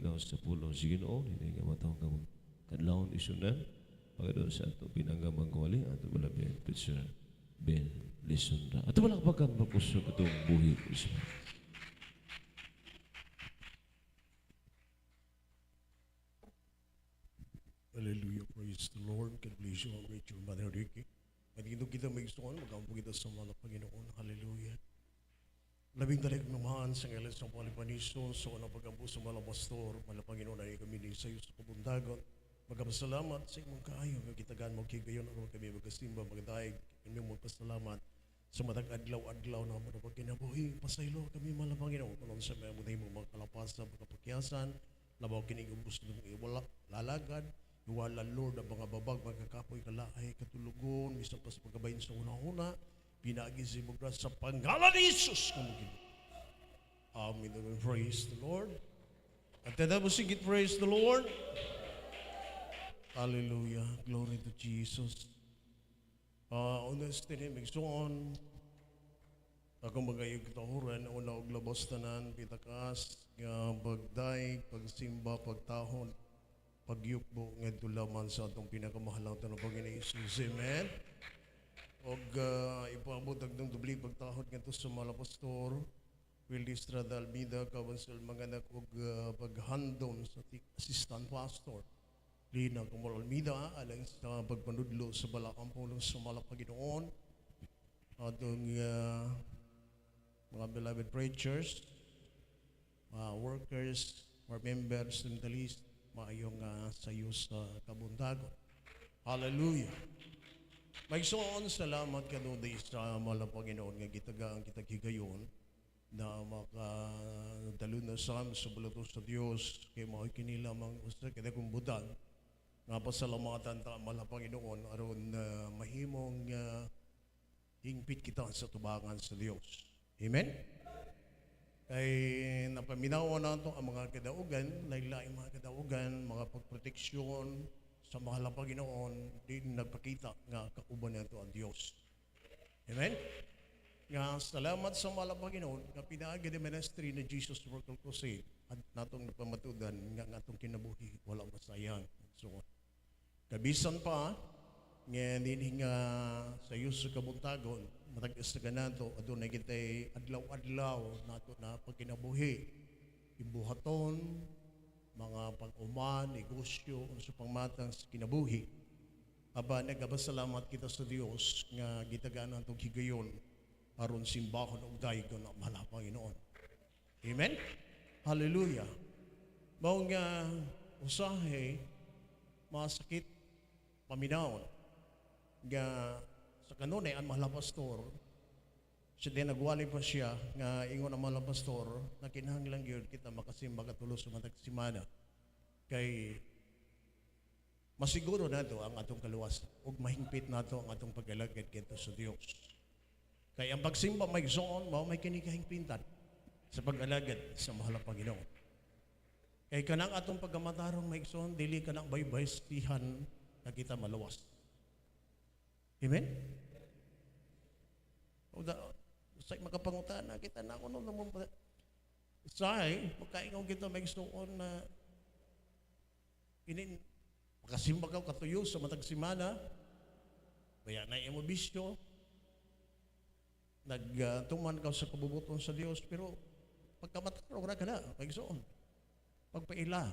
paminaw sa pulong si Ginoo hindi nga matawag ka kadlawon isunan pagado sa ato pinanggamang kawali ato balabi Preacher Ben Lisundra ato balakbakan magkusog itong buhi Israel. Hallelujah, praise the Lord. God bless you, great your Mother Ricky. Magiging kita may gusto magampo kita sa mga Panginoon. Hallelujah. Labing talig naman sa ngalan sa Panginoon, so na pagampo sa mga pastor, mga Panginoon ay kami ni sa iyo sa kabundagon. Magpasalamat sa imong kaayo, magkitagan mo kigayon ang kami magkasimba, magdaig, kami magpasalamat sa matag adlaw-adlaw na mga pagkinabuhi. Pasaylo kami mga Panginoon, kung sa mga mga kalapasa, magkapakyasan, labaw kinig ang gusto mong iwala, lalagad, iwala Lord ang mga babag, magkakapoy kalaay, katulugon, misang pas pagkabayin sa una-una, pinagi si Mugra sa pangalan ni Jesus. Amen. Praise the Lord. At then mo sigit, praise the Lord. Hallelujah. Glory to Jesus. Honestly, magsuon. Akong magayog kitahuran, una og labos tanan, pitakas, nga bagday, pagsimba, pagtahon, pagyukbo, nga tulaman sa atong pinakamahalang tanong Panginoon Jesus. Amen. Og ipaabot agdong dubli pagtahon nga to sa mga pastor, Willie Estrada Almida, kawansel mga anak og paghandom sa assistant pastor. Lina Kumol Almida, alang sa pagpanudlo sa balakang pulong sa mga Panginoon. Atong mga beloved preachers, workers, our members, mentalists, maayong sayo sa kabundagon. Hallelujah. Magsoon, salamat ka doon sa mga Panginoon nga gitagaan kita kigayon na makadalo na sa bulatos sa Diyos kay makikinila usa kada kong budan nga pasalamatan ta mga Panginoon aron mahimong hingpit kita sa tubangan sa Diyos. Amen? Ay napaminawa nato ang mga kadaugan, laylay mga kadaugan, mga pagproteksyon sa mahal na Panginoon, din nagpakita nga kauban nato ang Diyos. Amen? Nga salamat sa mahal na Panginoon, nga pinaagi di ministry na Jesus Worker Crusade, at natong napamatudan, nga atong kinabuhi, walang masayang. So, kabisan pa, nga din nga sa iyo sa kabuntagon, matag-is na ganato, adunay kitay adlaw-adlaw nato na pagkinabuhi, ibuhaton, mga pag-uman, negosyo, sa pangmatang sa kinabuhi. Aba, nagabasalamat kita sa Diyos nga gitagaan ang higayon aron simbahon og daygon ang mahal na Panginoon. Amen? Hallelujah. Mao nga usahay, masakit, paminawon, nga sa kanunay ang mahal na pastor, siya din nagwali pa siya nga ingon ang mahal na pastor na kinahanglan gyud kita makasimba katulo sa matag semana kay masiguro nato ang atong kaluwas ug mahingpit nato ang atong pag-alagad kento sa Dios. Kay ang pagsimba may igsoon mao may kini kahingpintan sa pag-alagad sa mahal na Panginoon. Kay kanang atong pagamatarong may igsoon dili kanang baybay-stihan na kita maluwas. Amen? Sa makapangutan na kita na kuno naman say pagkaingaw kita may igsoon na inin makasimba ka katuyo sa matag semana baya na imo bisyo nagtuman ka sa kabubuton sa Dios pero pagkamataro ra ka na may igsoon pagpaila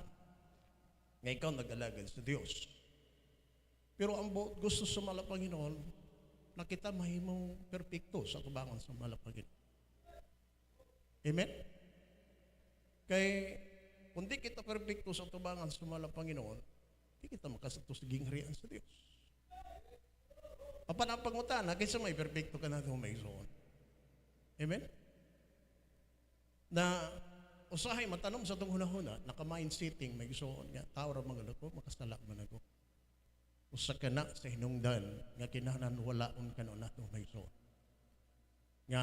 nga ikaw nag-alagad sa Dios pero ang gusto sa mahal na Panginoon na kita mahimong perpekto sa tubangan sa mahal na Panginoon. Amen? Kay kung di kita perpekto sa tubangan sa mahal na Panginoon, di kita makasato sa gingharian sa Diyos. Apan ang pangutana, kaysa may perpekto ka na ito may igsoon. Amen? Na usahay matanong sa itong hunahuna, naka-mind setting, may igsoon nga, tawar mga lako, makasala man ako. Usa ka na sa hinungdan, nga kinahanglan walaon ka na ito may igsoon. Nga,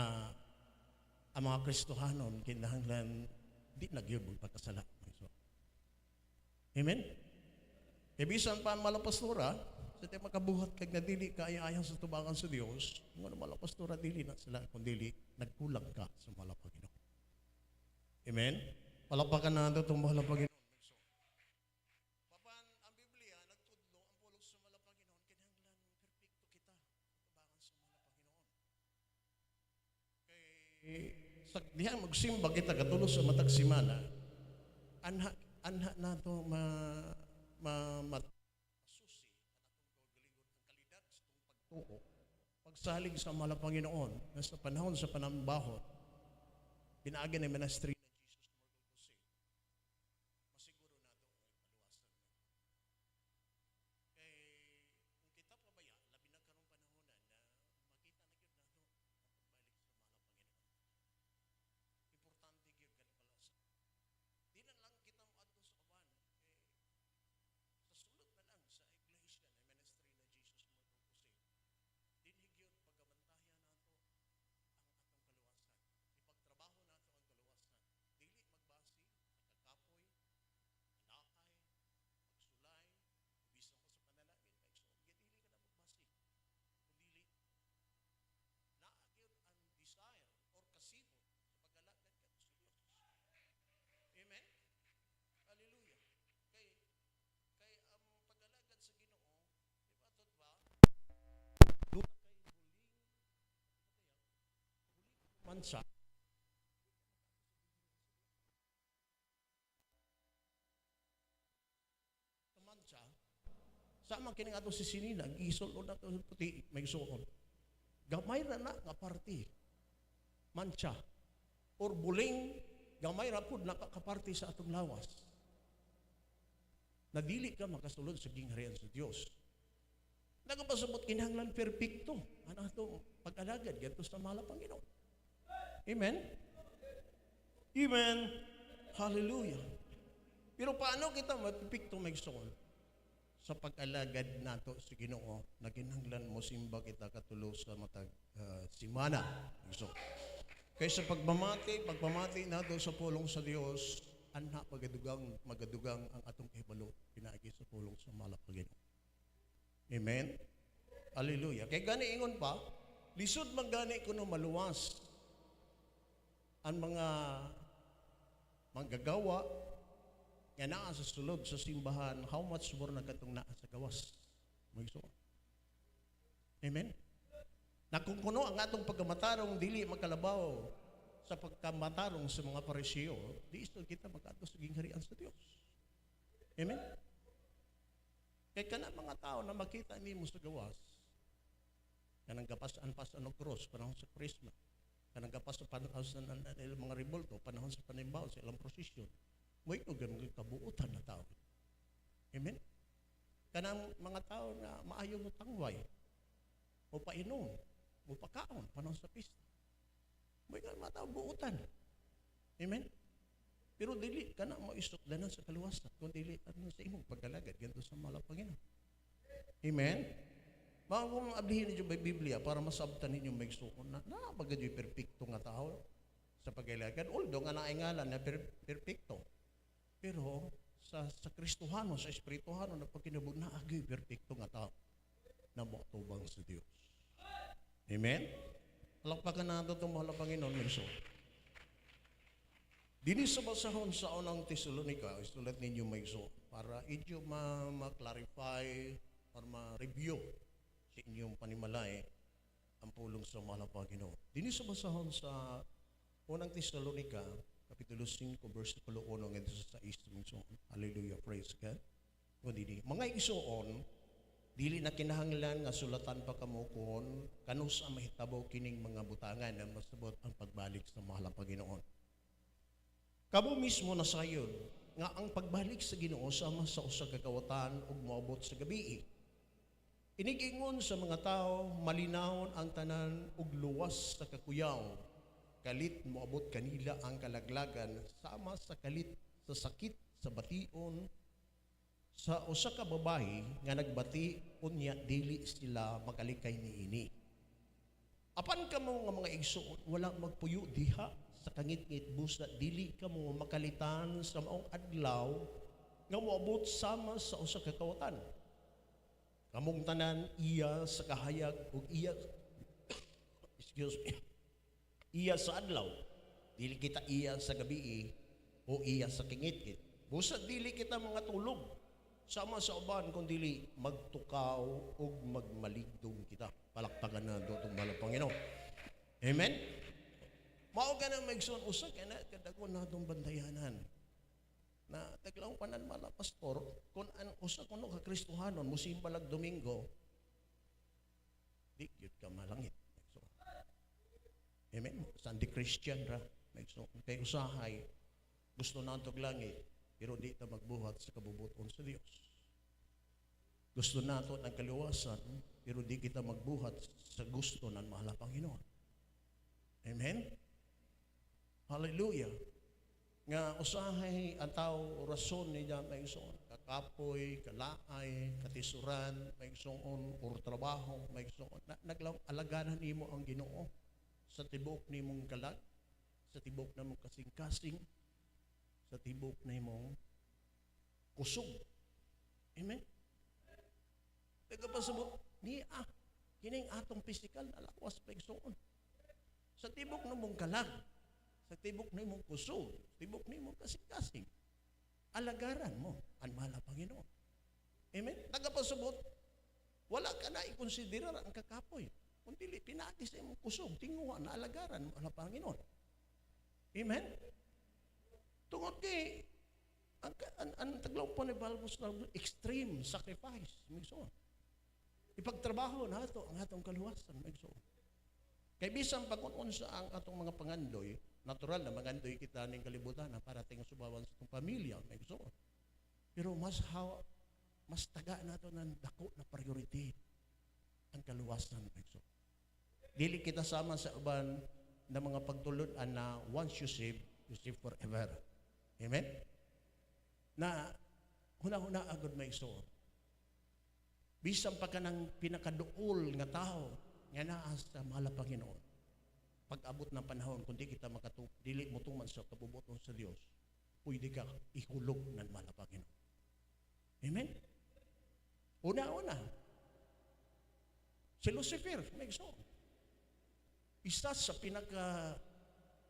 ang mga Kristohanon, kinahanglan di nagyubog pagkasala. Amen? Ibisan pa ang malapastura, sa tayo makabuhat kag na dili kaya-ayaw sa tubangan sa Dios, ng malapastura dili na sila, kung dili, nagkulang ka sa malapaginoon. Amen? Palapakan na ito itong malapaginoon. diha magsimba kita katulos sa matag simana, anha nato masusi ang kalidad sa pagtuo pagsalig sa mahal na Panginoon na sa panahon sa panambahot pinaagi ni ministry na Jesus Morgan Jose masiguro nato ang mansa sama kini ato si sininag isulod nato sa puti may suon gamay ra na nga party mancha or buling gamay ra pud nakakaparty sa atong lawas na dili ka makasulod sa gingharian sa Dios. Nagapasabot kinahanglan perpekto ang atong pag-alagad gadto sa mahal na Panginoon. Amen? Amen. Hallelujah. Pero paano kita mapipikto magsuon? Sa pag-alagad nato sa Ginoo na kinahanglan mo simba kita katulo sa matag simana. So, kaya sa pagpamati nato sa pulong sa Dios, anha magadugang ang atong kahibalo pinaagi sa pulong sa mahal na Panginoon. Amen. Hallelujah. Kay gani ingon pa, lisod man gani kuno maluwas ang mga manggagawa nga naa sa sulod sa simbahan, how much more na katong naa sa gawas. Magsuon. Amen? Na kung kuno ang atong pagkamatarong dili makalabaw sa pagkamatarong sa mga parisiyo, di isto kita magkadto sa gingharian sa Dios. Amen? Kay kana mga tao na makita nimo sa gawas, kanang gapas-anpas ang cross panahon sa Christmas, kanang gapas sa panahon sa mga rebolto, panahon sa panimbaw sa ilang prosesyon, may ganun kabuutan na tao. Amen? Kanang mga tao na maayo mo tangway, o painom, o pakaon, panahon sa pista. May ganun mga tao buutan. Amen? Pero dili ka na maisukdanan sa kaluwasan, kung dili ano sa imong pagkalagad, ganito sa mahal na Panginoon. Amen? Mga kung ablihin ninyo may Biblia para masabtan ninyo may suon na bagay yung perfecto nga tao sa pagkalagad. Although nga naingalan na perfecto. Pero sa Kristohano, sa Espirituhano, na pagkinabog na agay perfecto nga tao na makatubang sa Diyos. Amen? Alakpakan na ito itong mahal na Panginoon, Minso. Dini sa basahon sa unang Tesalonica, isulat ninyo may so, para inyo ma-clarify or ma-review sa inyong panimalay ang pulong sa mahal na Panginoon. Dini sa basahon sa unang Tesalonica, Kapitulo 5, versikulo 1, ngayon sa 6. Hallelujah, praise God. Mga isuon, dili na kinahanglan nga sulatan pa kamo kon kanus ang mahitabo kining mga butangan na masabot ang pagbalik sa mahal na Panginoon. Kamo mismo na sayon nga ang pagbalik sa Ginoo sama sa usa ka kawatan ug moabot sa gabi. Inigingon sa mga tao malinawon ang tanan ug luwas sa kakuyaw. Kalit moabot kanila ang kalaglagan sama sa kalit sa sakit sa bation sa usa ka babayi nga nagbati unya dili sila makalikay niini. Apan kamo nga mga igsoon wala magpuyo diha sa kangit-ngit busa dili kamo makalitan sa maong adlaw nga moabot sama sa usa ka kawatan. Kamong tanan iya sa kahayag ug iya iya sa adlaw, dili kita iya sa gabi o iya sa kingit-ngit. Busa dili kita mga tulog sama sa uban kung dili magtukaw ug magmaligdong kita. Palakpakan na itong mahal na Panginoon. Amen? Mao ka na maigsoon usa kay na kadako natong bantayanan. Na taglaw panan mala pastor kun an usa kuno ka Kristohanon musimba lag Domingo di gyud ka malangit. So, amen. Sunday Christian ra maigsoon kay usahay gusto natog langit pero di ta magbuhat sa kabubuton sa Dios. Gusto nato ng kaliwasan pero di kita magbuhat sa gusto ng mahal na Panginoon. Amen. Hallelujah. Nga usahay ang tao rason ni Diyan maigsoon kakapoy, kalaay, katisuran, maigsoon or trabaho, maigsoon alaganan nimo ang Ginoo sa tibok nimong kalag, sa tibok namong kasing-kasing, sa tibok nimong kusog. Amen. Nagapasabot ni kining atong physical na lawas maigsoon. Sa tibok namong kalag, sa tibok na imong kusog, tibok na imong kasing-kasing, alagaran mo ang mahal na Panginoon. Amen? Tagapasabot, wala ka na ikonsiderar ang kakapoy. Kung dili, pinati sa imong kusog, tinguhan na alagaran mo ang Panginoon. Amen? Tungod kay, ang taglaw po ni Balbos na extreme sacrifice, migsoon. Ipagtrabaho na ito ang atong kaluwasan, migsoon. Kay bisan pag-unon sa ang atong mga pangandoy, natural na magandoy kita ning kalibutan na para tingog subawan sa itong pamilya, may gusto. Pero mas taga nato ng dako na priority ang kaluwasan, may gusto. Dili kita sama sa uban na mga pagtulunan na once you save forever. Amen? Na huna-huna agad may gusto. Bisan pa ka ng pinakaduol nga tao nga naa sa mahal na Panginoon. Pag-abot ng panahon, kundi kita dili mo tuman sa kabubuton sa Dios, pwede ka ihulog ng mahal na Panginoon. Amen? Una-una, si Lucifer, may gusto. Isa sa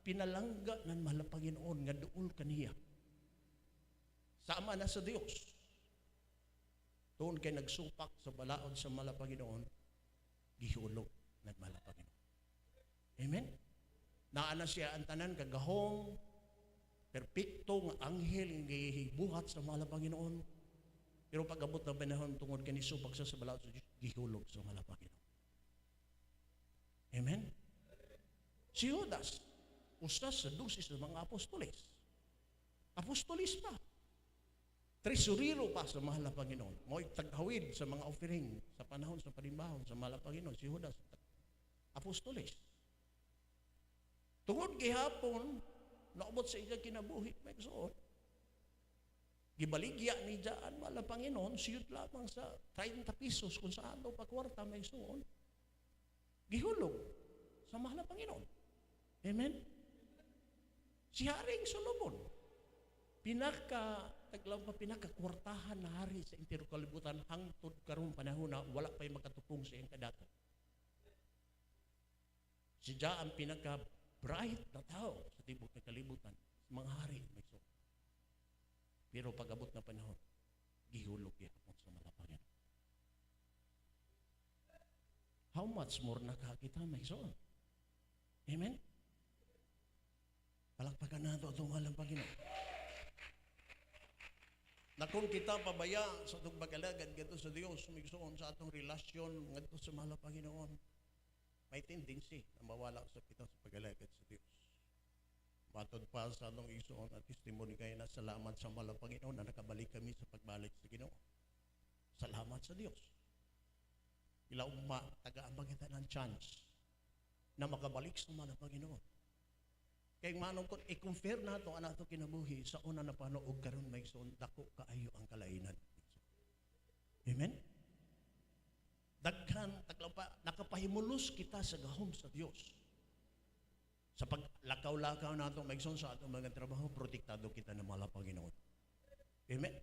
pinalangga ng mahal na Panginoon nga duol kaniya. Sama na sa Dios. Doon kay nagsupak sa balaod sa mahal na Panginoon, gihulog ng mahal na Panginoon. Amen? Naana siya ang tanan kagahong, perpekto nga anghel nga gibuhat sa mahal na Panginoon. Pero pag-abot na panahon tungod kani subak sa balaod sa Dios, gihulog sa mahal na Panginoon. Amen? Si Judas, usa sa 12 sa mga apostoles. Apostolis pa. Tresurero pa sa mahal na Panginoon. Mo'y taghawid sa mga offering sa panahon sa panimbahon sa mahal na Panginoon. Si Judas, apostoles. Tungod gihapon, naubot sa iya kinabuhi, may gusto. Gibaligya ni Jaan, mahal na Panginoon, siyot lamang sa 30 pesos kung saan daw pakwarta, may gusto. Gihulog sa mahal na Panginoon. Amen? Si Haring Solomon, pinakakwartahan na hari sa entero kalibutan hangtod karong panahon na wala pa'y makatupong sa iyang kadato. Si Jaan pinaka-bright na tao sa tibok na kalibutan, mga hari may so. Pero pag-abot na panahon, gihulog gihapon sa mga Panginoon. How much more nakakita may so? Amen? Palakpakan nato itong mahal ng Panginoon. Na kung kita pabaya sa itong pag-alagad gato sa Diyos, sumigsoon sa atong relasyon gato sa mahal ng Panginoon, may tendency na mawala sa kita sa pag-alagad sa Diyos. Matod pa sa atong igsoon at testimony kayo na salamat sa mahal ng Panginoon na nakabalik kami sa pagbalik sa Ginoo. Salamat sa Diyos. Ilaw taga-ambang kita ng chance na makabalik sa mahal ng Panginoon. Kaya manong kung i-compare na ito ang ato kinabuhi sa una na panoog karon may son, dako kaayo ang kalainan. Amen? Daghan, taglapa, nakapahimulos kita sa gahom sa Diyos. Sa paglakaw-lakaw na ito, may son sa atong mga trabaho, protektado kita ng mahal na Panginoon. Amen?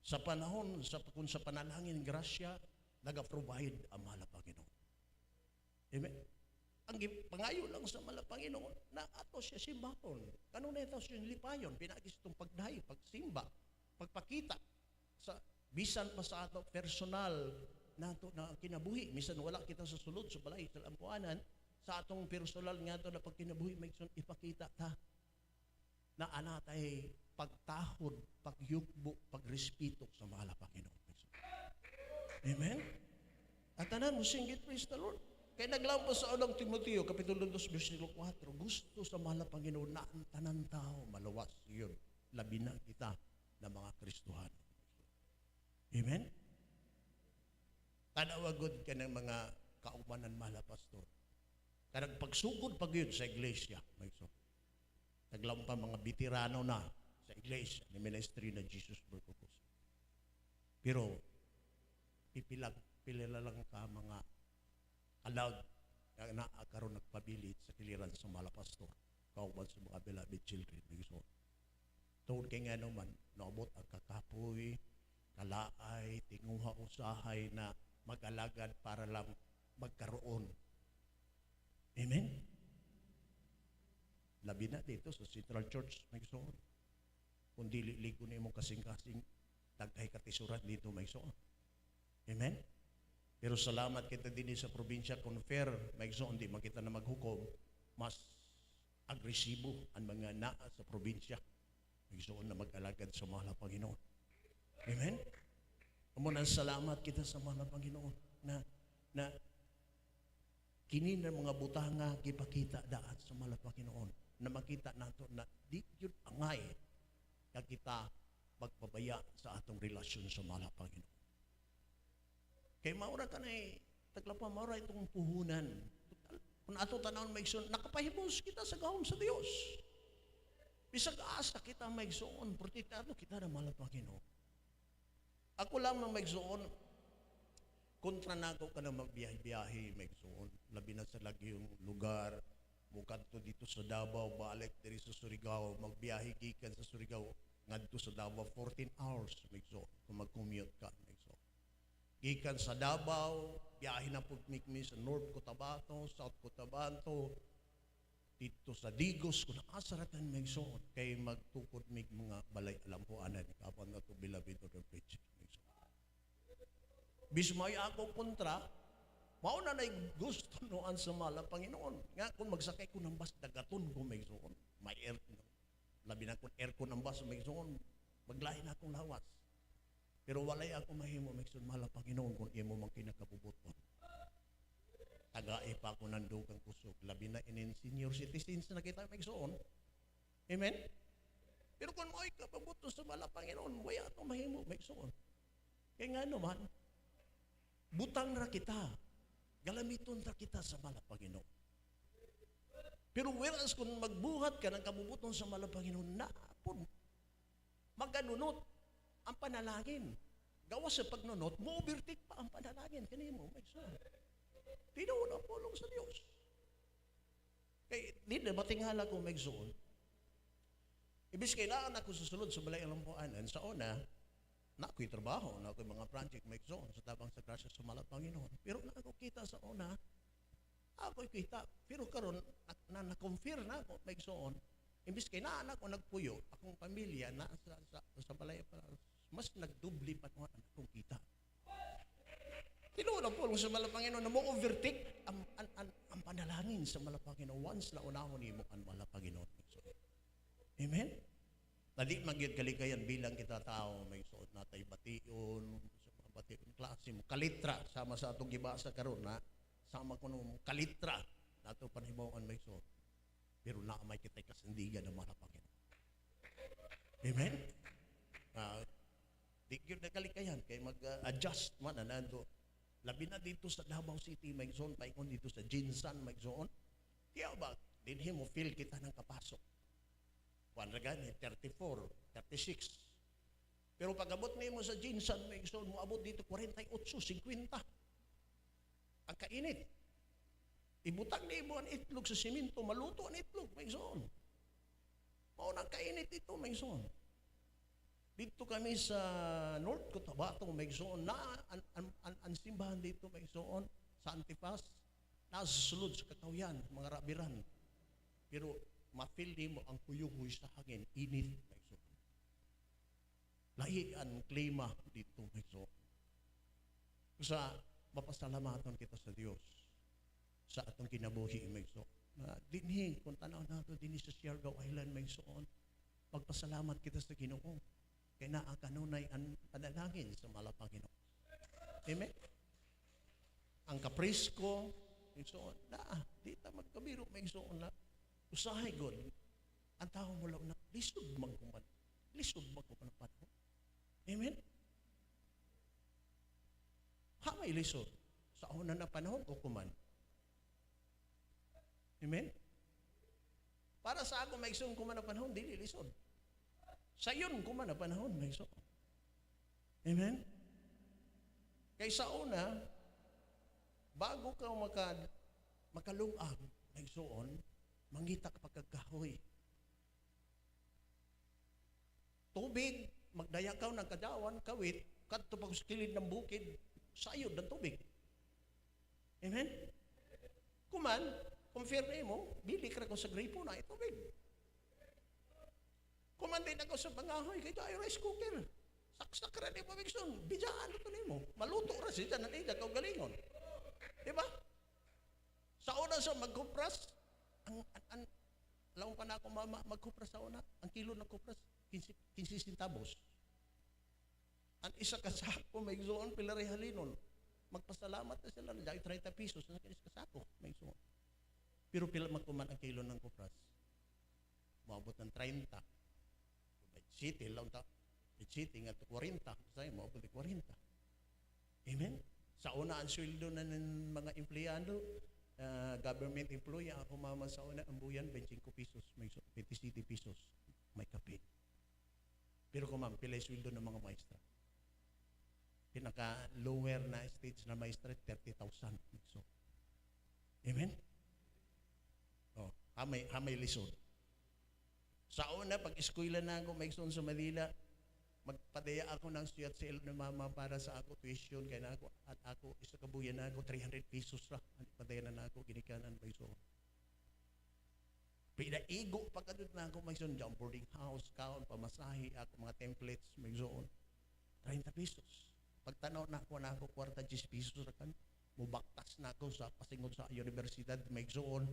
Sa panahon, kung sa panalangin, grasya, nag-provide ang mahal na Panginoon. Amen? Ang pangayo lang sa mahal na Panginoon, na ato siya simbahon. Kanunay ito siya lipayon, pinagis itong pagdahi, pagsimba, pagpakita, sa bisan pa sa ato personal nato na kinabuhi. Misan wala kita sa sulod, sa balay, sa lampuanan, sa atong personal nga ito na pagkinabuhi, may ipakita ta na anatay pagtahod, pagyukbo, pagrespeto sa mahal na Panginoon. Amen? At tanan mo singgit, praise the Lord. Kaya naglampas sa unang Timoteo, Kapitulo 2, versikulo 4, gusto sa mahal na Panginoon na ang tanan tao, malawas yun. Labi na kita na mga Kristohano. Amen? Tanawagod ka ng mga kaumanan, mahal na pastor. Karang pagsugod pag yun sa iglesia, may so. Naglampa mga veterano na sa iglesia ni ministry na Jesus Purpose. Pero, pila lang ka mga allowed na karon nagpabilit sa kiliran sa mga pastor. Kauban sa mga beloved children. So, tungkol kay nga naman, naabot ang kakapoy, kalaay, tinguha usahay na mag-alagad para lang magkaroon. Amen? Labi na dito sa Central Church, Maysoon. Kung dili-ligo na imong kasing-kasing, daghay katisuran dito, Maysoon. Amen? Pero salamat kita din sa probinsya, kung fair, Maysoon, di makita na maghukom, mas agresibo ang mga naa sa probinsya. Maysoon na mag-alagad sa mahal na Panginoon. Amen? Amunan salamat kita sa mahal na Panginoon na kini na mga butanga kipakita daan sa mahal na Panginoon na makita nato na di yun angay na kita magpabaya sa atong relasyon sa mahal na Panginoon. Kay maura ka na taglapa maura itong puhunan. Kung ato tanawon maigsoon, nakapahimos kita sa gahom sa Dios. Bisag asa kita maigsoon, protektado kita ng mahal na Panginoon. Ako lang maigsoon, kontra na ako ka na magbiyahe-biyahe, maigsoon. Labi na sa lagi yung lugar, mukanto dito sa Davao, balik diri sa Surigao, magbiyahe gikan sa Surigao, ngadto sa Davao, 14 hours, maigsoon, kung mag-commute ka, maigsoon. Gikan sa Davao, biyahe na po mikmi sa North Cotabato, South Cotabato, dito sa Digos, kung naasaratan maigsoon, kay magtukod mig mga balay alampuanan, kapan na ito bilabid o the preaching. Bismay ako kontra, mauna na gusto noan sa mahal na Panginoon. Nga, kung magsakay ko ng bus, dagaton ko may suon. May air, labi na kung aircon ng bus, may suon, maglahin akong lawas. Pero walay ako mahimo, may suon, mahal na Panginoon, kung imo mang kinakabubuton. Tagae pa ako ng dugang kusog. Labi na inin senior citizens na kita may suon. Amen? Pero kung may kapabuto sa mahal na Panginoon, wala ako mahimo, may suon. Kaya nga naman, butang ra kita, galamiton ra kita sa mahal na Panginoon. Pero whereas kung magbuhat ka ng kabubuton sa mahal na Panginoon, naapon, maganunot ang panalangin. Gawas sa pagnunot, mo-overtake pa ang panalangin. Kanino mo, may son. Tinuon ang pulong sa Diyos. Kaya, di na batinghala ko may son. Ibig kailangan ako susunod sa balay alampuanan. Sa una, na ako'y trabaho, na ako'y mga project may zone sa tabang sa grasya sa mahal na Panginoon. Pero na ako kita sa una, ako'y kita. Pero karon na-confirm na ako may zone. Imbis kay naanak ko nagpuyo, akong pamilya na sa balay, mas nagdubli pa naman akong kita. Tinuon po sa mahal na Panginoon na mo overtake ang panalangin sa mahal na Panginoon once na unahon mo ang mahal na Panginoon. Amen? Nadi magyud kalikayan bilang kita tao, may suot natay bation, sa mga bation klase mo, kalitra, sama sa atong gibasa karon na, sama ko nung kalitra, nato panhibawan may suot. Pero naamay kita'y kasandigan ng mga Panginoon. Amen? Di yun na kalikayan, kay mag-adjust man, anando. Labi na dito sa Davao City, may zone, paikon dito sa Jinsan, may zone. Kaya ba, dinhi mo feel kita ng kapasok. Wanragan, 34, 36. Pero pag-abot mo sa Jinsan, may gusto mo abot dito 48, 50. Ang kainit. Ibutang na mo ang itlog sa simento, maluto ang itlog, may gusto. Maunang kainit dito, may gusto. Dito kami sa North Cotabato, may gusto na ang simbahan dito, may gusto sa Antipas, nasa sulod sa Kakawian, mga rabiran. Pero ma-feel mo ang kuyuhoy sa hangin, init, may so. Lahi ang klima dito, may so. Sa mapasalamatan kita sa Diyos. sa atong kinabuhi Maigsoon. Dinhi kung tanaw nato dinhi sa Siargao Island Maigsoon, magpasalamat kita sa Ginoo kay naa kanunay ang panalangin sa malapang Ginoo. Amen. Ang kaprisko Maigsoon di ta magkabiro Maigsoon na usahay god ang tao mo lang na lisod magkuman panahon. Amen. Hamay lisod sa una na panahon o kuman. Amen? Para sa ako maigsoon kuman na panahon, dili lisod. Sa yun kuman na panahon, maigsoon. Amen? Kay sa una, bago ka makalungag, maigsoon, mangita ka pagkakahoy. Tubig, magdaya ka ng kadawan, kawit, kadto pag sa kilid ng bukid, sayod ng tubig. Amen? Kuman, kung fair na mo, bili ka ko sa gripo na tubig. Kuman din ako sa bangahoy, kaya tayo rice cooker. Saksak ra ni Pamigson, bijaan ito mo. Maluto ra siya na nida kau galingon. Diba? Sa una sa magkupras, ang laong pa na ako magkupras sa una, ang kilo ng kupras, 15 centavos. Ang isa kasako, may zoon, pilari halinon. Magpasalamat na sila, na 30 pesos na kinis kasako, may zoon. Pero pila magkuman ang kilo ng kupras. Maabot ng 30. City, laon ta. City nga 40. Kasi maabot ng 40. Amen? Sa una, ang sweldo na ng mga empleyado, government employee, ako mama sa una, ang buyan, 25 pesos, may 27 pesos, may kape. Pero kung ma'am, pila yung sweldo ng mga maestra. Pinaka-lower na stage na maestra, 30,000. So, amen? Oh, hamay lisod. Sa una, pag eskwela na ako, maigsoon sa Manila, magpadaya ako ng siyat-sale ng mama para sa ako tuition, kaya na ako, at ako, isa kabuyan na ako, 300 pesos ra. Padaya na ako, ginikanan, maigsoon. Pinaigo pagkadot na ako, maigsoon, dyan, boarding house, kaon, pamasahe, ako, mga templates, maigsoon. 30 pesos. Pagtanaw na ako, kwarta 10 pesos ra kan. Mubaktas na ako sa pasingod sa universidad, maigsoon.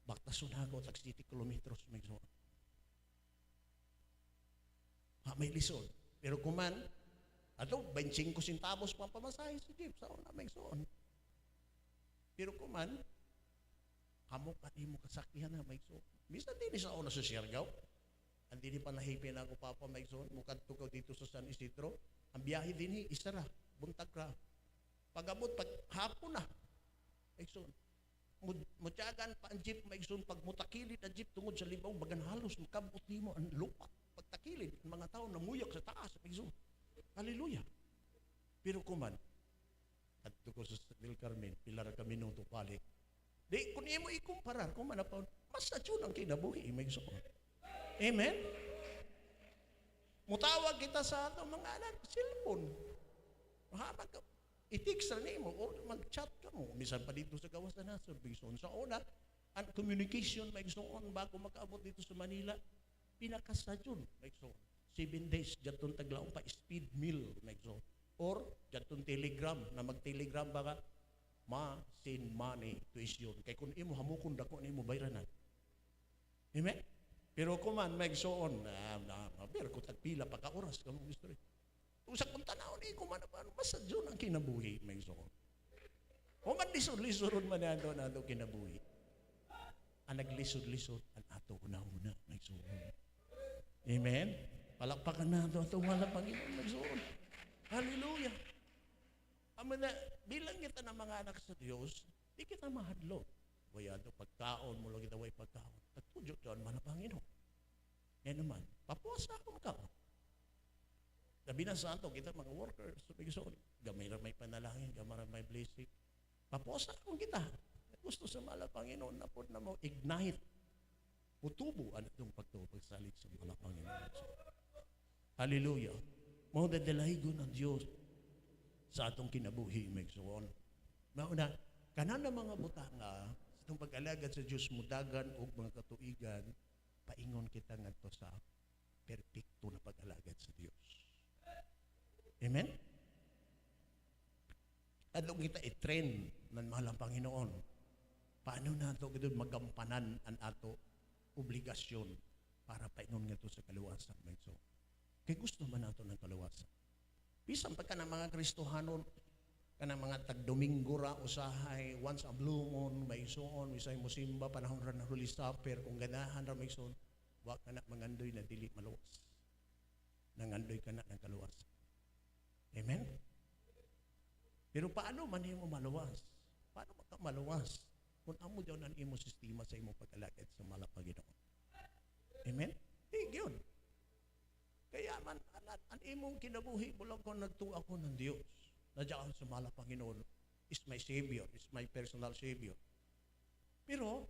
Baktaso na ako, 60 kilometers, maigsoon. May lisod. Pero kuman, 25 centavos pa pamasahe sa jeep, sa una, maigsoon. Pero kuman, hamok ka di mo kasakyan na, maigsoon. Bisa din sa una sa Siargao. Hindi pa nahipin ako, Papa, maigsoon. Mukadto ko dito sa San Isidro. Ang biyahe din isa ra, buntag ra. Pag-abot, hapon na, maigsoon. Mutyagan pa ang jeep, maigsoon. Pag mutakilid ang jeep tungod sa libaw, bagan halos, makabot di mo ang lupa. Pagtakilid, ang mga tao namuyak sa taas, maigsoon. Hallelujah. Pero kuman, at ko sa Del Carmen, pilar ka minuto palik. Di, kung mo ikumparar, kung manapaw, mas natyon ang kinabuhi, maigsoon. Amen? Mutawag kita sa atong mga anak, cellphone. Mahabag ka, i-text na mo, o mag-chat ka mo. Misan pa dito sa gawas na nasa, maigsoon. Sa una, ang communication, maigsoon, bago makaabot dito sa Manila, pinakasadyon, maigsoon. 7 days, jatong taglaong pa, speed mill, maigsoon. Or, jatong telegram, na mag-telegram baka, send money to isyon. Kaya kung imo hamukon dako imo bayranan. Amen? Pero kuman maigsoon pero kung tagpila pa ka oras kamong gusto rin. Usa kung tanaw ni kuman paano masadyon ang kinabuhi maigsoon. O man lisod-lisod man nato kinabuhi. Ang naglisod-lisod ang ato una-una maigsoon. Amen? Palakpakan nato atong wala Panginoon maigsoon. Hallelujah. Amana, bilang kita ng mga anak sa Diyos, di kita mahadlok. Wayado, pagkaon mo lang kita, way pagkaon. Nagpudyo doon man ang Panginoon. Yan naman, papuasa akong kaon. Sabi na sa ato, kita mga workers, gamay na may panalangin, gamay na may blessing. Papuasa akong kita. Gusto sa mala Panginoon na po na mo ignite. Utubo ang itong pagsalit sa mala Panginoon. Hallelujah. Mga dadalahigon ng Diyos sa atong kinabuhi, maigsoon. Mauna, kanan ng mga butanga, sa itong pag-alagad sa Diyos, mudagan o mga katuigan, paingon kita ngadto sa perpekto na pag-alagad sa Diyos. Amen? At kita i-train ng mahal ang Panginoon Paano nato gud magampanan ang ato obligasyon para paingon nga to sa kaluwasan so. Kay gusto man nato ng kaluwasan. Bisan pagka ng mga Kristohanon kanang mga tag-Domingo ra usahay once a blue moon may isuon isay mosimba panahon ra na Holy Supper kung ganahan ra may isuon wa ka na mangandoy na dili maluwas. Nangandoy ka na ng kaluwasan. Amen? Pero paano man mo maluwas? Paano ka maluwas? Kung amo daw ng imo sistema sa imong pagkalakad sa malapaginoon. Amen? Yun. Kaya man, ang imong kinabuhi, bulang ko nagtuwa ko ng Diyos. Nadyan sa malapaginoon is my Savior, is my personal Savior. Pero,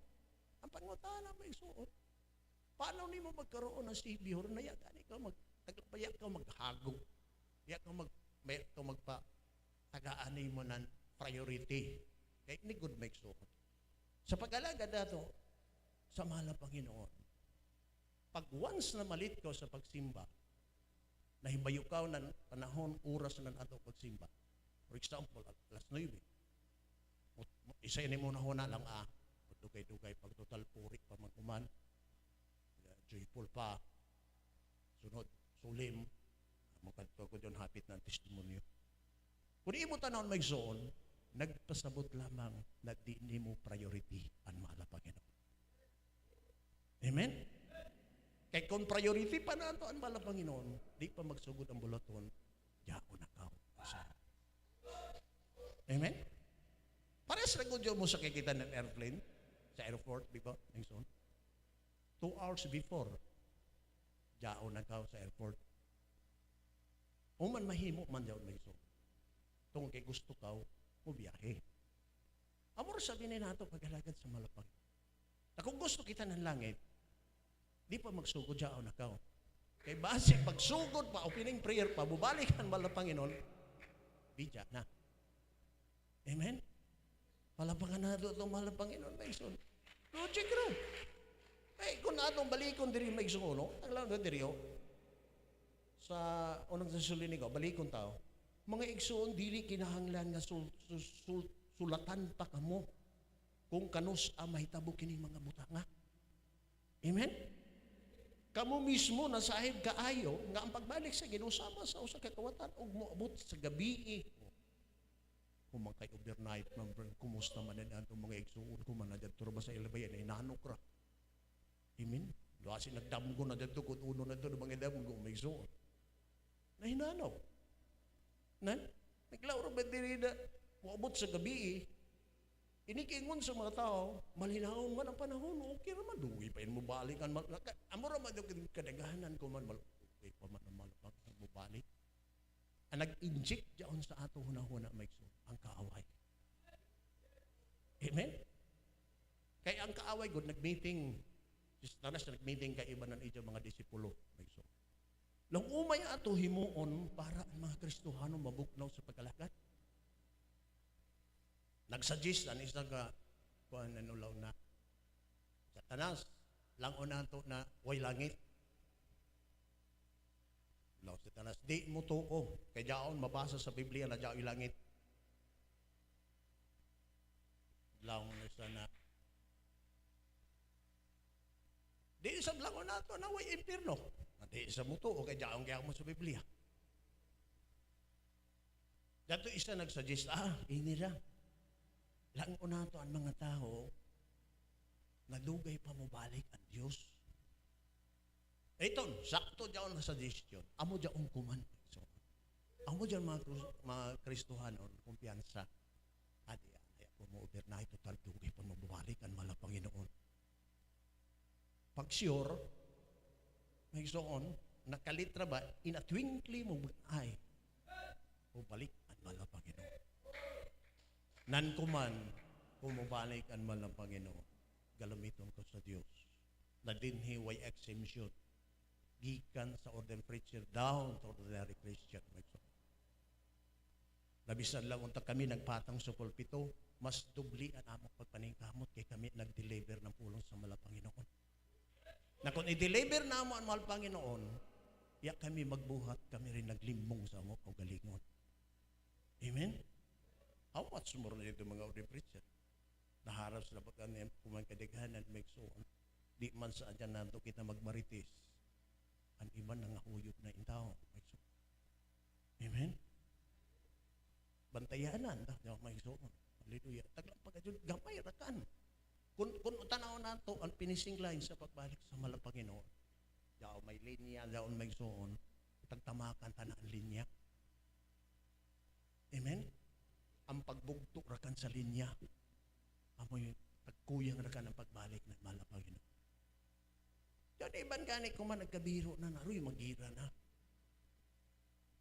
ang pangutana may suot, paano ni mo magkaroon ng Savior na yan? Payak ka maghago. Payak ka magpa-tagaan mo ng priority. Kaya ni good make suot. Sa pag-alaga dato, sa mahal na Panginoon, pag once na malit ko sa pagsimba, nahibayo ka ng panahon, oras na ato pagsimba. For example, alas 9. Isa ni mo na huna lang dugay-dugay, pag total puri pa mag-uman, joyful pa, sunod, sulim, magkadto ko dyan hapit ng testimonyo. Kung di mo tanawin may zone, nagpasabot lamang na di mo priority ang mahal na Panginoon. Amen? Kaya kung priority pa na ito ang mahal na Panginoon, di pa magsugod ang bulaton, diyaon na ka. Amen? Parehas na gudyo mo sa kikita ng airplane, sa airport, di ba? 2 hours before, diyaon na ka sa airport. Uman mahimo man diyaon na iso. Tungkol kay gusto ka, mo biyahe. Amor sabihin nato paghalagad sa malapag. Na kung gusto kita ng langit, di pa magsugod diyaon na ka. Kay base pagsugod pa, opening prayer pa, bubalikan malapanginoon, bidya na. Amen? Palapangan na ito itong mahal na Panginoon, Maison. Logic ra. Eh, kung na itong balikon diri Maison, no? Ang lang na diri, sa unang sasulin ko, balikon tao, mga igsoon, dili kinahanglan nga sulatan pa kamo kung kanus mahitabo kini mga butanga. Amen? Kamo mismo nasahib kaayo nga ang pagbalik sa Ginoo sama sa usa ka kawatan ug moabot sa gabi. Kung man kay overnight, kumusta man na itong mga igsuon, kung man na dyan ba sa ilabayan, ay nanok ra. Amen? Kasi nagdamgo na dyan kung uno na ito, mga damgo, may igsuon. Nahinanaw. Naglauro ba diri na, uabot sa gabi, inikingon sa mga tao, malinaon man ang panahon, okay naman, duwi pa yun mo balikan. Amora man yung kadagahanan ko man, okay pa man ang malapag mo balik. Ang nag-inject dyan sa ato hunahuna may ang kaaway. Amen? Kaya ang kaaway good nag-meeting, tanas na nag-meeting kay iba ng mga disipulo. May so. Lang umay ato himuon para ang mga Kristohano mabuknaw sa pagkalakad. Nag-suggest ang isang kuhan nanulaw na sa tanas, lang o nato na way langit. Law sa tanas, di mo tuo. Kaya diyaon mabasa sa Biblia na diyaon langit. Law na sana. Di sa blango nato na way impierno. Di sa mo tuo, kaya diyaon kaya mo sa Biblia. Dato isa nagsuggest, ini ra. Lang o nato ang mga tao, nadugay pa mo balik ang Diyos. Ito, sakto dyan na suggestion. Amo dyan kuman. So, amo dyan mga Kristohanon, kumpiyansa. Adi, ay ako mo overnight, total dugay pa mabalik ang mahal na Panginoon. Pag sure, may soon, nakalitra ba, in a twinkling mo ay, balik ang mahal na Panginoon. Nan kuman, kumubalik ang mahal na Panginoon, galamiton ko sa Diyos. Na dinhi way exemption. Gikan sa ordained preacher down to ordinary Christian. Nabisan lang unta kami nagpatang sa pulpito, mas dubli ang among pagpaningkamot kay kami nag-deliver ng pulong sa mahal Panginoon. Na kung i-deliver na mo ang mahal Panginoon, ya kami magbuhat, kami rin naglimbong sa among kaugalingon. Amen? How much more na ito mga ordained preacher? naharap sa pagkanim kumang kadaghanan may suon. Di man sa dyan nato kita magmarites. Ang iba nangahuyop na in tao. May suon. Amen? Bantayanan ta may suon. Hallelujah. Taglang pagkajud gamay rakan. Kung tanaw nato ang finishing line sa pagbalik sa malapanginoon. Daw may linya, daw may suon. Tagtamakan tanan linya. Amen? Ang pagbugto rakan sa linya. Amoy pagkuyang rakan ang pagbalik ng malapanginoon. Diyan iban gani kung man nagkabiro na naroy magira na.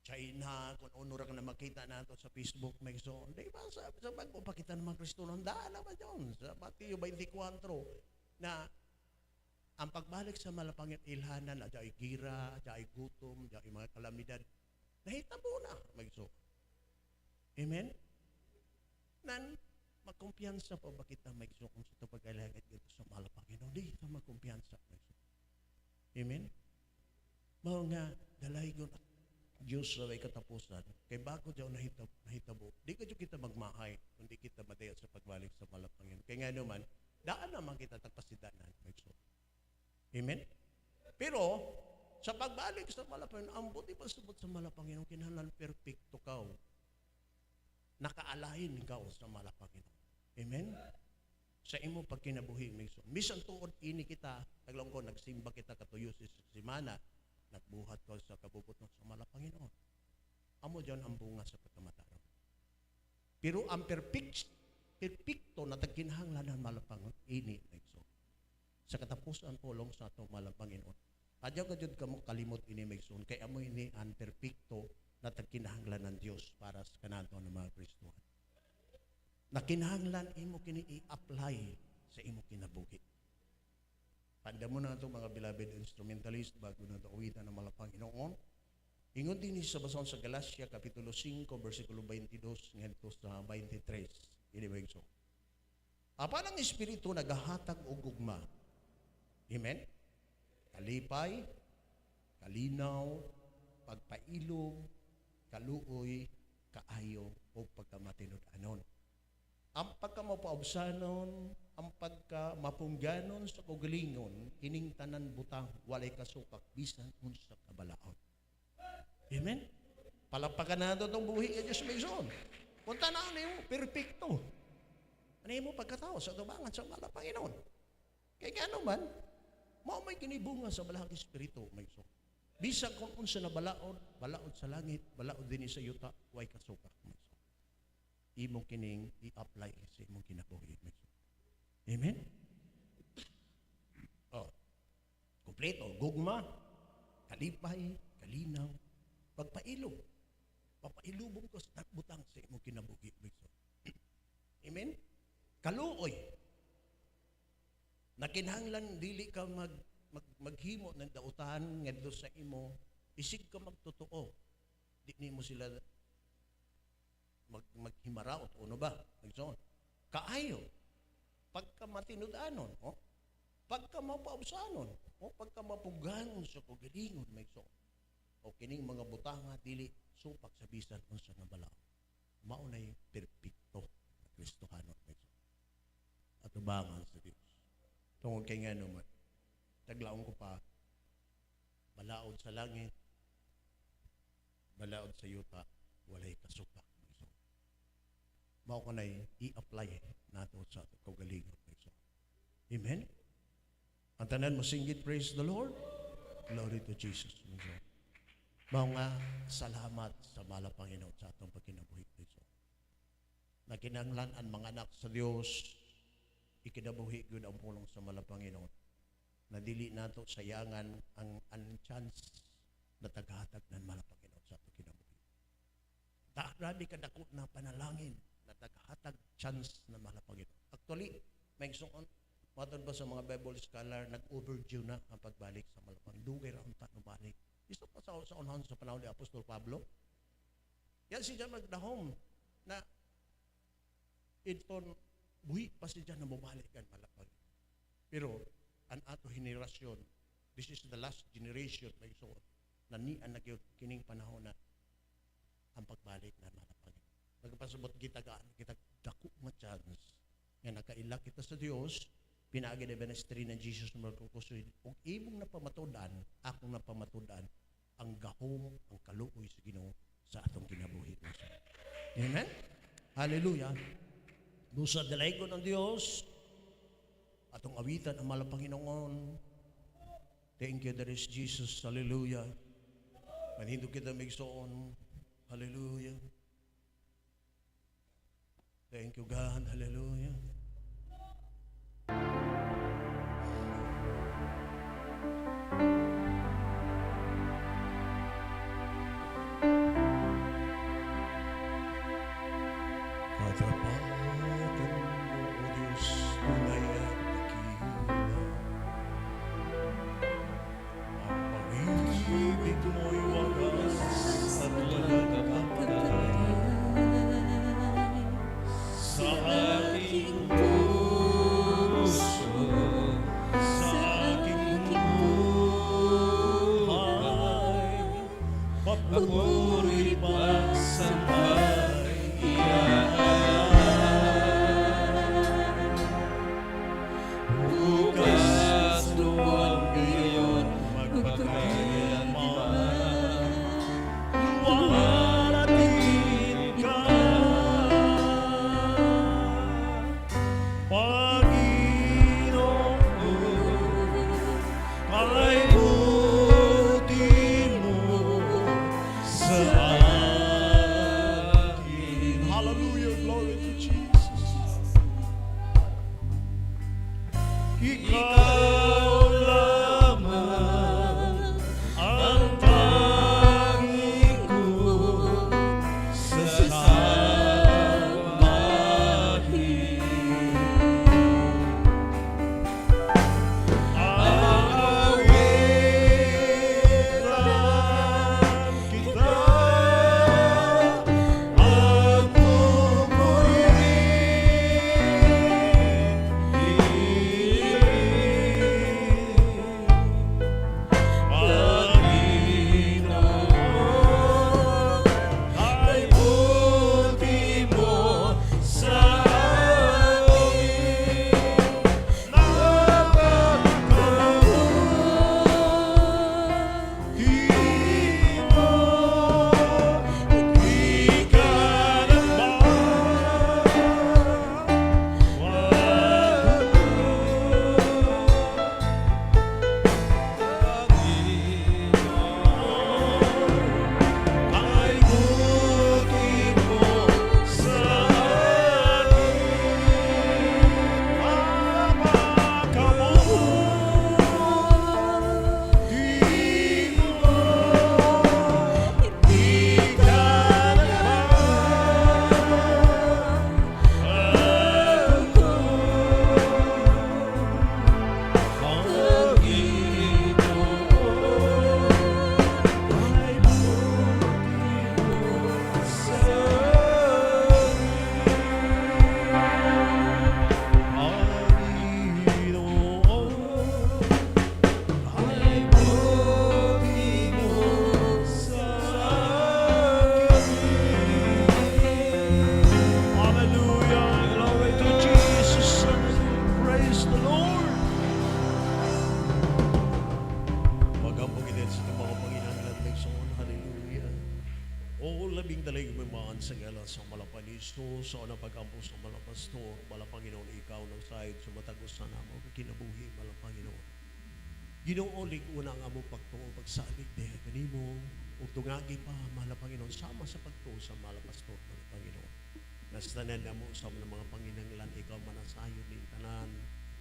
China, kung unura ka na makita nato sa Facebook, may zone. Di ba sa bago pa kita naman Kristo nung daan naman yun. Sa Mateo 24 na ang pagbalik sa malapangit ilhanan, dyan ay gira, dyan ay gutom, dyan ay mga kalamidad, nahitabo na, may zone. Amen? Nan, magkumpiyansa pa ba kita may zone kung sa ito pag-alagad dito sa malapanginoon? Di kita magkumpiyansa, may zone. Amen? Mga dalaygon at Diyos sa may katapusan, kay bago dyan nahitabo, di ka dyan kita magmahay, kundi kita madayat sa pagbalik sa malapanginoon. Kaya nga naman, daan naman kita tagpasidanan. Amen? Pero, sa pagbalik sa malapanginoon, ang buti pa subot sa malapanginoon, kinahanglan perfecto ka. Nakaalain ka sa malapanginoon. Amen? Sa imo pag kinabuhi, misan tuod ini kita, taglang ko, nagsimba kita katuyo sa simana, nagbuhat ko sa kabubuton sa malapanginoon. Amo dyan ang bunga sa pagkamataron. Pero ang perfecto na tagkinahanglan ng malapanginoon, ini nagso. Sa katapusan pulong sa atong malapanginoon. Adyaw ka dyan ka mo kalimot ini magsoon, kaya amo ini ang perfecto na tagkinahanglan ng Diyos para sa kanato ng mga Kristuhan. Na kinahanglan imo kini i-apply sa imo kinabuhi. Panda mo na ito mga beloved instrumentalist bago na ito awitan ng malapanginoon. Ingon din sa bason sa Galacia, Kapitulo 5, versikulo 22, ngadto sa 23. Ini so. Apa ng Espiritu nagahatag og gugma? Amen? Kalipay, kalinaw, pagpailog, kaluoy, kaayo, o pagkamatinud-anon. Ang pagkamapaubsanon, ang pagkamapungganon sa kugalingon, kining tanan butang, walay kasukak, bisan unsa kabalaod. Amen? Palapakan na ito itong buhi ka Diyos may zon. Punta na mo, perfecto. Ano mo pagkatao sa tubangan sa malapanginoon. Kaya gano man, may kinibunga sa balahang espiritu may zon. Bisa kung unsa na balaod sa langit, balaod din sa yuta, way kasukak may zon. Imong kining i-apply sa imong kinabuhi. Amen? Oh. Kompleto. Gugma, kalipay, kalinaw, pagpailog. Papailubong ko sa butang sa imong kinabuhi. Amen? Kaluoy. Nakinahanglan dili ka maghimo ng dautan ngadto sa imo, isig ka magtotoo. Di nimo sila maghimaraot o ano ba? Nagsoon. Kaayo. Pagka matinud-anon, pagka mapaubsanon, pagka mapuganon sa kugalingon, nagsoon. O kining mga butanga, dili supak sa bisan unsa nga balaod. Maunay perpekto na Kristohanon, nagsoon. At ubangan sa Diyos. Tungod kay nga naman, taglaong ko pa, balaod sa langit, balaod sa yuta, walay kasupak. Mao ko na i-apply nato sa kaugalingon. Amen? Ang tanan mo singgit, praise the Lord. Glory to Jesus. Mao nga, salamat sa malapanginoon sa atong pagkinabuhi. Nakinanglan ang mga anak sa Diyos, ikinabuhi yun ang pulong sa malapanginoon. Na dili nato sayangan ang chance na taghatag ng malapanginoon sa atong kinabuhi. Grabe kadako na panalangin na taghatag chance na malapanginoon. Actually, may suon, matod ba sa mga Bible scholar, nag-overdue na ang pagbalik sa malapanginoon. Dugay raon ta na balik. Isto pa sa unhan sa panahon ni Apostol Pablo. Yan siya magdahom na iton buhi pa siya na bumalik kan malapanginoon. Pero, ang ato henerasyon, this is the last generation, may suon, na nian na kining panahon na ang pagbalik na malapanginoon. Nagpasabot kita dako nga chance nga nakaila kita sa Dios, pinaagi na benestri ng Jesus na magkukusoy, ug imong napamatudan, akong napamatudan, ang gahom, ang kaluoy sa Ginoo sa atong kinabuhi. Amen? Hallelujah. Busa dalay ko ng Dios, atong awitan ang malang Panginoon. Thank you, there is Jesus. Hallelujah. Manindog kita migsoon. Hallelujah. Thank you, God. Hallelujah. Katapatan mo, O Diyos, tunay at dakila. Ang pag-ibig mo'y wagas at walang kapatid. Sa aking puso, sa aking buhay, papuri pagsambay bukas luwag ngayon magpakailanman luwalatin ka Panginoon kay buti mo sa akin. Hallelujah, glory to Jesus. Ikaw lamang ang tangi ko sa sambahin. Aawitan kita at Panginoon, ay buti mo sa akin. Di mo ay buti mo sa akin. Di mo Hallelujah, glory to Jesus. Praise the Lord. Magampagin sa mga Panginoon at Panginoon. Hallelujah. O labing dalay gumamaan sa ngalan sa malapanisto, sa unang pagkampo sa malapastor, malapanginoon ikaw ng sahid, sumatagos na namo, kinabuhi, malapanginoon. Ginoolig unang among pagtuo, pagsalig, deha kanimo, ug tungagi pa, malapanginoon, sama sa pagtuo sa malapastor, malapanginoon. Nastanan na mo sa mga Panginanglan, ikaw manasayon ni tanan,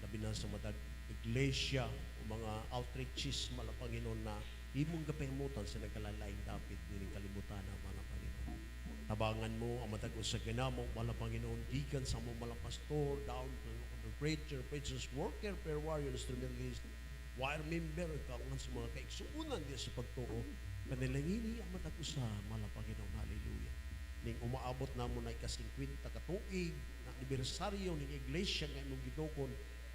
labi na sa matag iglesia, o mga outreaches, malapanginoon na imong gapahimutan sa nagkalalaing dapit nining kalibutan ng mga Panginoon. Tabangan mo ang matagos sa ginamong mga Panginoon, gikan sa mga malapastor, down to the preacher, preachers, worker, prayer warrior, instrumentalist, choir member, kaungan sa mga kaigsuunan diya sa pagtuo, kanilangini ang matagos sa mga Panginoon. Hallelujah. Ning umaabot na mo na ika-50 katuig na anibersaryo ng iglesia nga imong gidukon,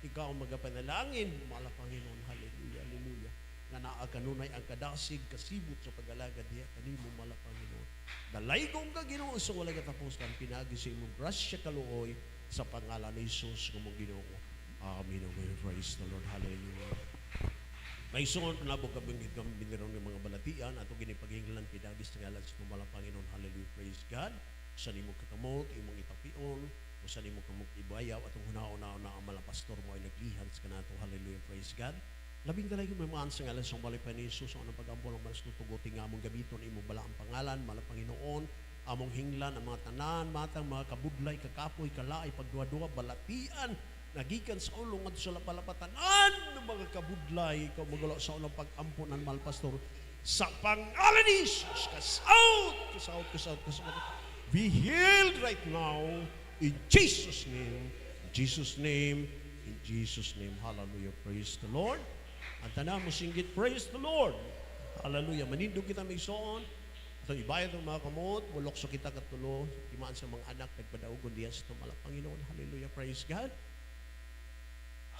ikaw ang magapanalangin, mga Panginoon. Hallelujah, hallelujah. Nga naa kanunay ang kadasig, kasibot sa pag-alagad diya kanimo, mga Panginoon. Dalay kong ka Ginoo sa walay katapuskan, pinagi sa imong grasya kaluoy sa pangalan ni Jesus kumong Ginoo. Amen. Praise the Lord. Hallelujah. May sunod na po kabinggit kami binirong ng mga balatian at ginipaginglan pinagis ng ngalan sa tumalang Panginoon. Hallelujah. Praise God. Sa nimo kakamot, imong itapion, o sa nimo kamot ibayaw, at ang hunaon na ang malapastor mo ay naglihan sa kanato. Hallelujah. Praise God. Labing dalay ko may mga sa ngalan sa malipay ni Jesus, ang pag-ampo ng malas tutuguti nga among gamiton, imong bala ang pangalan, malang Panginoon, among hinglan, ang mga tanan, matang, mga kabudlay, kakapoy, kalaay, pagduwa-duwa, balatian, nagikan sa ulong at sa lapalapatanan ng mga kabudlay, ikaw magulaw sa ulang pag-ampo ng malpastor, sa pangalan ni Jesus, kasaut, be healed right now, in Jesus' name, in Jesus' name, in Jesus' name. Hallelujah. Praise the Lord. Ang tanan mo singgit, praise the Lord. Hallelujah. Manindog kita may soon. Ito ibayad ng mga kamot, mulokso kita katulo, timaan sa mga anak, nagpadaugon diyan sa tumalak Panginoon. Hallelujah. Praise God.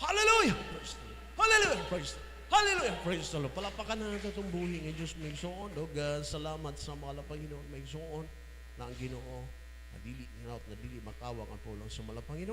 Hallelujah. Praise the Lord. Hallelujah. Praise the Lord. Hallelujah. Praise the Lord. Palapakan na natin itong buhay ng Diyos may soon. Salamat sa mga Panginoon may soon na ang Ginoo. Nadili makawang ang tulong sa mga Panginoon.